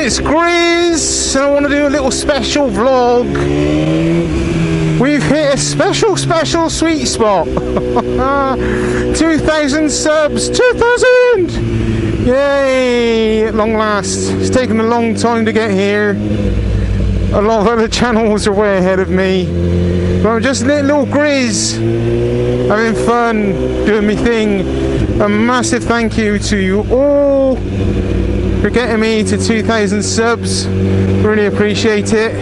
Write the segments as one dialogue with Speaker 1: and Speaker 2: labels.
Speaker 1: it's Grizz, and I want to do a little special vlog. We've hit a special sweet spot. 2,000 subs, 2,000! Yay, at long last. It's taken a long time to get here. A lot of other channels are way ahead of me. But I'm just little Grizz, having fun, doing my thing. A massive thank you to you all for getting me to 2,000 subs. Really appreciate it.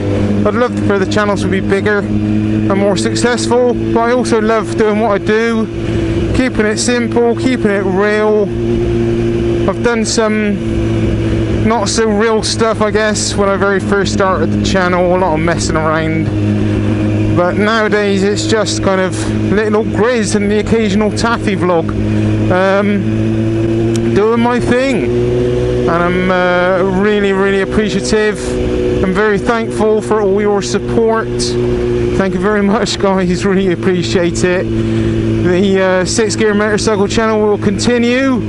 Speaker 1: I'd love for the channels to be bigger and more successful, but I also love doing what I do, keeping it simple, keeping it real. I've done some not so real stuff, I guess, when I very first started the channel, a lot of messing around. But nowadays it's just kind of little Grizz and the occasional taffy vlog, doing my thing. And I'm really appreciative. I'm very thankful for all your support. Thank you very much, guys, really appreciate it. The 6 Gear Motorcycle channel will continue.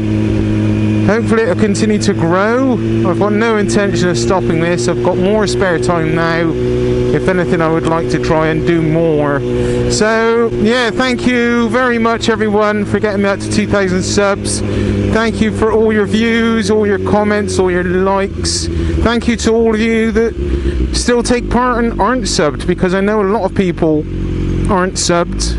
Speaker 1: Hopefully it'll continue to grow. I've got no intention of stopping this. I've got more spare time now. If anything, I would like to try and do more. So yeah, thank you very much everyone for getting me up to 2,000 subs. Thank you for all your views, all your comments, all your likes. Thank you to all of you that still take part and aren't subbed, because I know a lot of people aren't subbed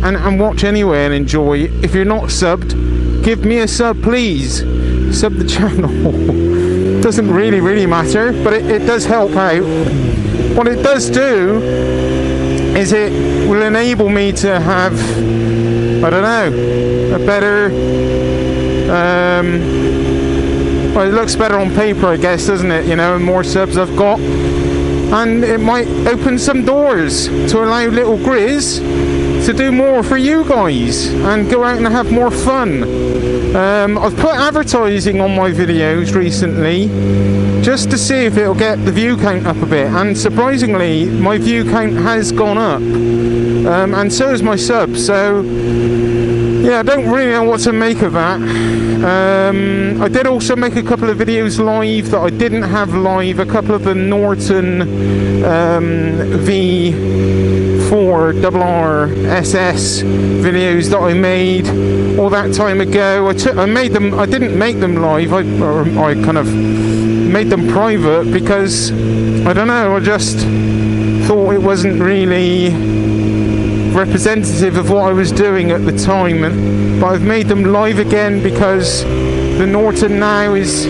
Speaker 1: and watch anyway and enjoy. If you're not subbed, give me a sub, please. Sub the channel. Doesn't really matter, but it does help out. What it does do is it will enable me to have, I don't know, a better, well, it looks better on paper, I guess, doesn't it? You know, the more subs I've got, and it might open some doors to allow little Grizz to do more for you guys and go out and have more fun. I've put advertising on my videos recently just to see if it'll get the view count up a bit, and surprisingly my view count has gone up, and so has my subs. So yeah, I don't really know what to make of that. I did also make a couple of videos live that I didn't have live, a couple of the Norton V4RRSS videos that I made all that time ago. I made them, I didn't make them live, I kind of made them private because, I don't know, I just thought it wasn't really representative of what I was doing at the time. But I've made them live again because the Norton now is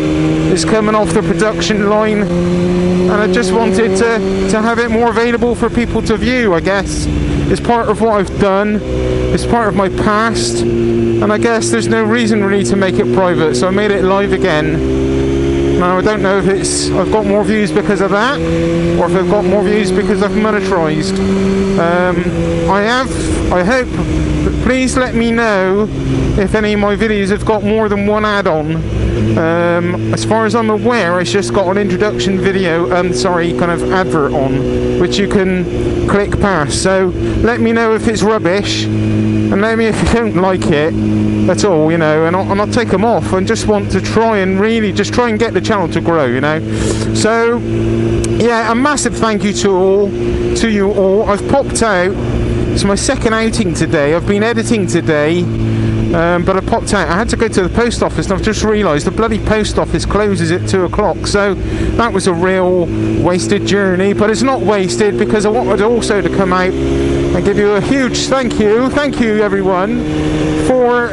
Speaker 1: coming off the production line, and I just wanted to have it more available for people to view, I guess. It's part of what I've done, it's part of my past, and I guess there's no reason really to make it private, so I made it live again. Now, I don't know if I've got more views because of that, or if I've got more views because I've monetized. I hope, but please let me know if any of my videos have got more than one add-on. As far as I'm aware, it's just got an introduction video, kind of advert on, which you can click past. So let me know if it's rubbish, and let me if you don't like it at all, you know, and I'll take them off, and just want to try and really just try and get the channel to grow, you know. So yeah, a massive thank you to you all. I've popped out. It's my second outing today. I've been editing today, but I popped out. I had to go to the post office, and I've just realised the bloody post office closes at 2 o'clock. So that was a real wasted journey, but it's not wasted because I wanted also to come out and give you a huge thank you. Thank you everyone for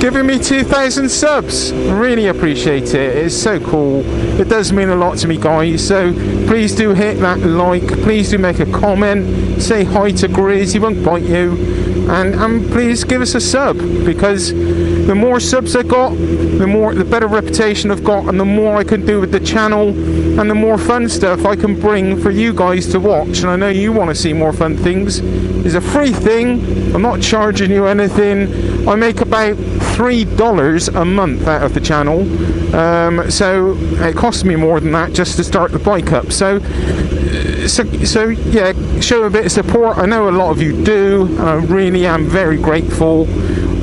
Speaker 1: giving me 2,000 subs. Really appreciate it. It's so cool. It does mean a lot to me, guys. So please do hit that like. Please do make a comment. Say hi to Grizz. He won't bite you. And please give us a sub, because the more subs I got, the better reputation I've got, and the more I can do with the channel, and the more fun stuff I can bring for you guys to watch. And I know you want to see more fun things. It's a free thing. I'm not charging you anything. I make about $3 a month out of the channel, so it costs me more than that just to start the bike up. So yeah, show a bit of support. I know a lot of you do, and I really am very grateful.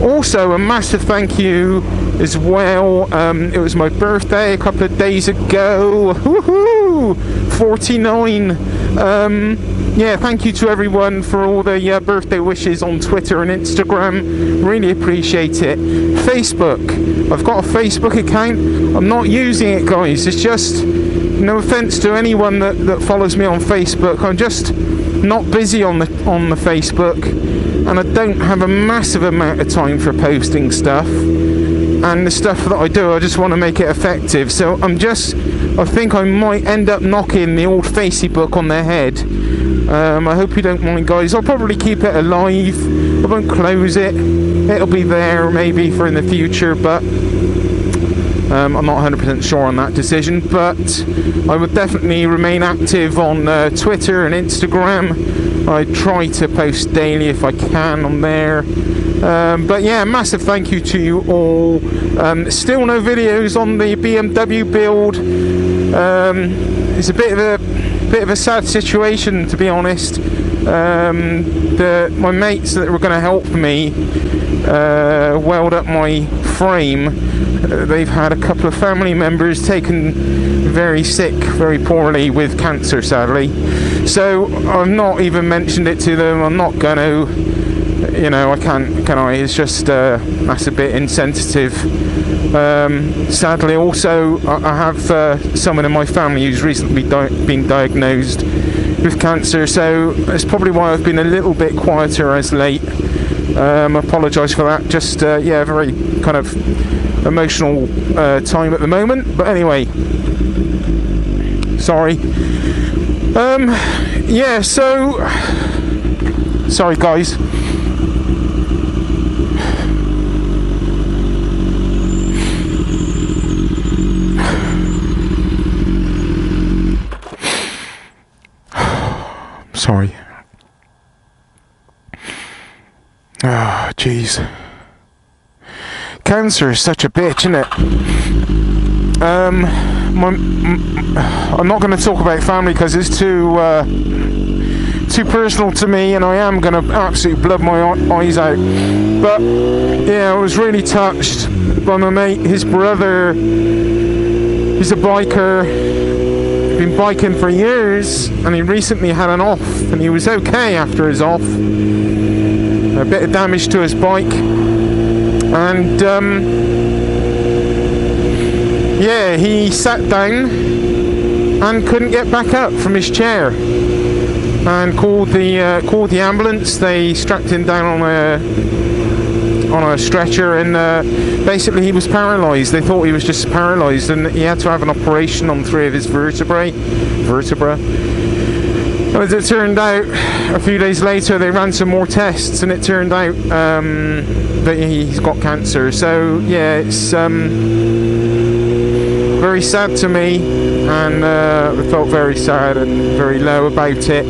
Speaker 1: Also, a massive thank you as well. It was my birthday a couple of days ago. Woohoo! 49. Yeah, thank you to everyone for all the birthday wishes on Twitter and Instagram. Really appreciate it. Facebook. I've got a Facebook account. I'm not using it, guys. It's just, no offense to anyone that follows me on Facebook. I'm just not busy on the Facebook, and I don't have a massive amount of time for posting stuff. And the stuff that I do, I just want to make it effective. So I think I might end up knocking the old Facebook on the head. I hope you don't mind, guys. I'll probably keep it alive. I won't close it. It'll be there maybe for in the future, but I'm not 100% sure on that decision. But I would definitely remain active on Twitter and Instagram. I try to post daily if I can on there. But yeah, massive thank you to you all. Still no videos on the BMW build. It's a bit of a sad situation, to be honest. My mates that were going to help me weld up my frame, they've had a couple of family members taken very sick, very poorly with cancer, sadly. So I've not even mentioned it to them. I'm not going to. You know, I can't, can I? It's just that's a bit insensitive. Sadly, also, I have someone in my family who's recently been diagnosed with cancer, so that's probably why I've been a little bit quieter as late. I apologise for that. Just yeah, very kind of emotional time at the moment. But anyway, sorry. Yeah. So sorry, guys. Sorry. Ah, jeez. Cancer is such a bitch, isn't it? I'm not going to talk about family because it's too personal to me, and I am going to absolutely blub my eyes out. But yeah, I was really touched by my mate. His brother, he's a biker. Been biking for years, and he recently had an off, and he was okay after his off. A bit of damage to his bike, and yeah, he sat down and couldn't get back up from his chair, and called the ambulance. They strapped him down on a stretcher, and basically he was paralysed. They thought he was just paralysed, and he had to have an operation on 3 of his vertebrae. As it turned out, a few days later they ran some more tests, and it turned out that he's got cancer. So yeah, it's very sad to me, and I felt very sad and very low about it.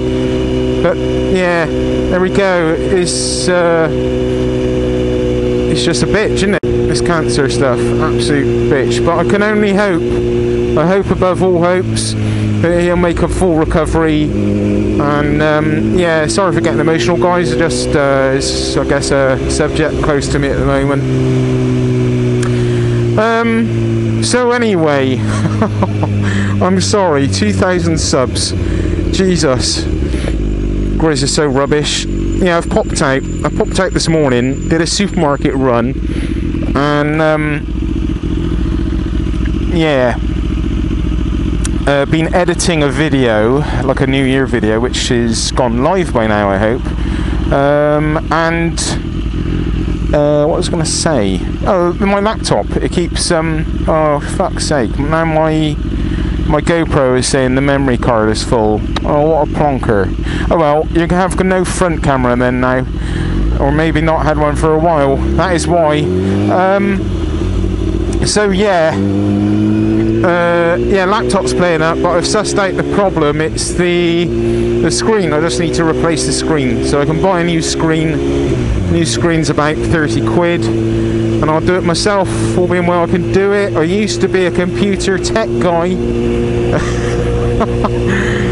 Speaker 1: But yeah, there we go. It's just a bitch, isn't it? This cancer stuff, absolute bitch. But I can only hope, I hope above all hopes, that he'll make a full recovery. And yeah, sorry for getting emotional, guys. Just it's, I guess, a subject close to me at the moment. So anyway, I'm sorry. 2,000 subs. Jesus, Grizz is so rubbish. Yeah, I've popped out. I popped out this morning, did a supermarket run, and yeah, been editing a video, like a New Year video, which is gone live by now, I hope. And what was I going to say? Oh, my laptop. It keeps oh, fuck's sake! Now my GoPro is saying the memory card is full. Oh, what a plonker. Oh well, you can have no front camera then now. Or maybe not had one for a while. That is why. So yeah. Yeah, laptop's playing up, but I've sussed out the problem. It's the screen. I just need to replace the screen. So I can buy a new screen. New screen's about 30 quid. And I'll do it myself. All being well, I can do it. I used to be a computer tech guy.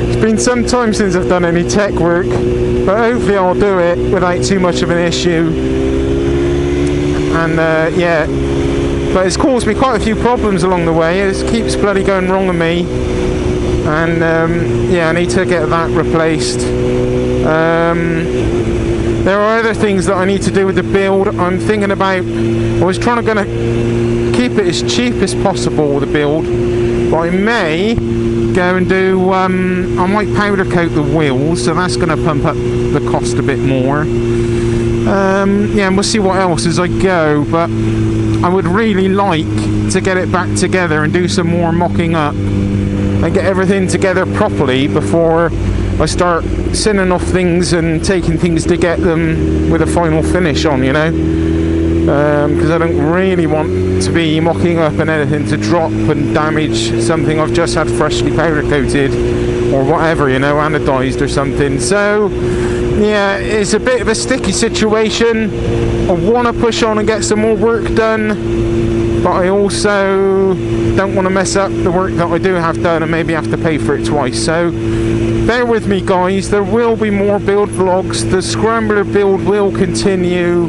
Speaker 1: It's been some time since I've done any tech work, but hopefully I'll do it without too much of an issue. and yeah, but it's caused me quite a few problems along the way. It keeps bloody going wrong with me, and yeah, I need to get that replaced. There are other things that I need to do with the build. I'm thinking about, I was trying to keep it as cheap as possible, the build, but I may go and do, I might powder coat the wheels, so that's going to pump up the cost a bit more. Yeah, and we'll see what else as I go, but I would really like to get it back together and do some more mocking up and get everything together properly before I start sending off things and taking things to get them with a final finish on, you know, because I don't really want to be mocking up and anything to drop and damage something I've just had freshly powder coated or whatever, you know, anodized or something. So yeah, it's a bit of a sticky situation. I want to push on and get some more work done, but I also don't want to mess up the work that I do have done and maybe have to pay for it twice. So bear with me, guys. There will be more build vlogs. The Scrambler build will continue.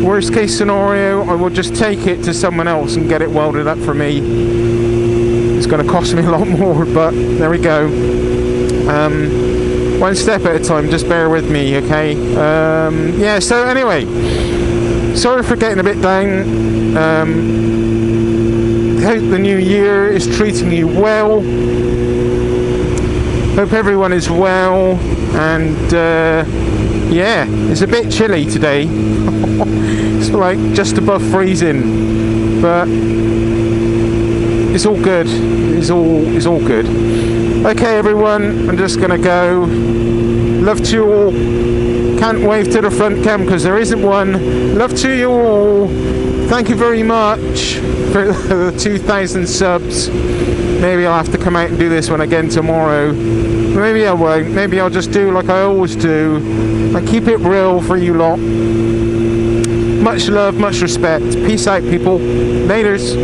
Speaker 1: Worst case scenario, I will just take it to someone else and get it welded up for me. It's going to cost me a lot more, but there we go. One step at a time, just bear with me, okay? Yeah, so anyway, sorry for getting a bit down. Hope the new year is treating you well. Hope everyone is well, and yeah, it's a bit chilly today. It's like just above freezing, but it's all good. It's all good. Okay, everyone, I'm just gonna go. Love to you all. Can't wave to the front cam because there isn't one. Love to you all. Thank you very much for the 2,000 subs. Maybe I'll have to come out and do this one again tomorrow. Maybe I won't. Maybe I'll just do like I always do. I keep it real for you lot. Much love, much respect. Peace out, people. Laters.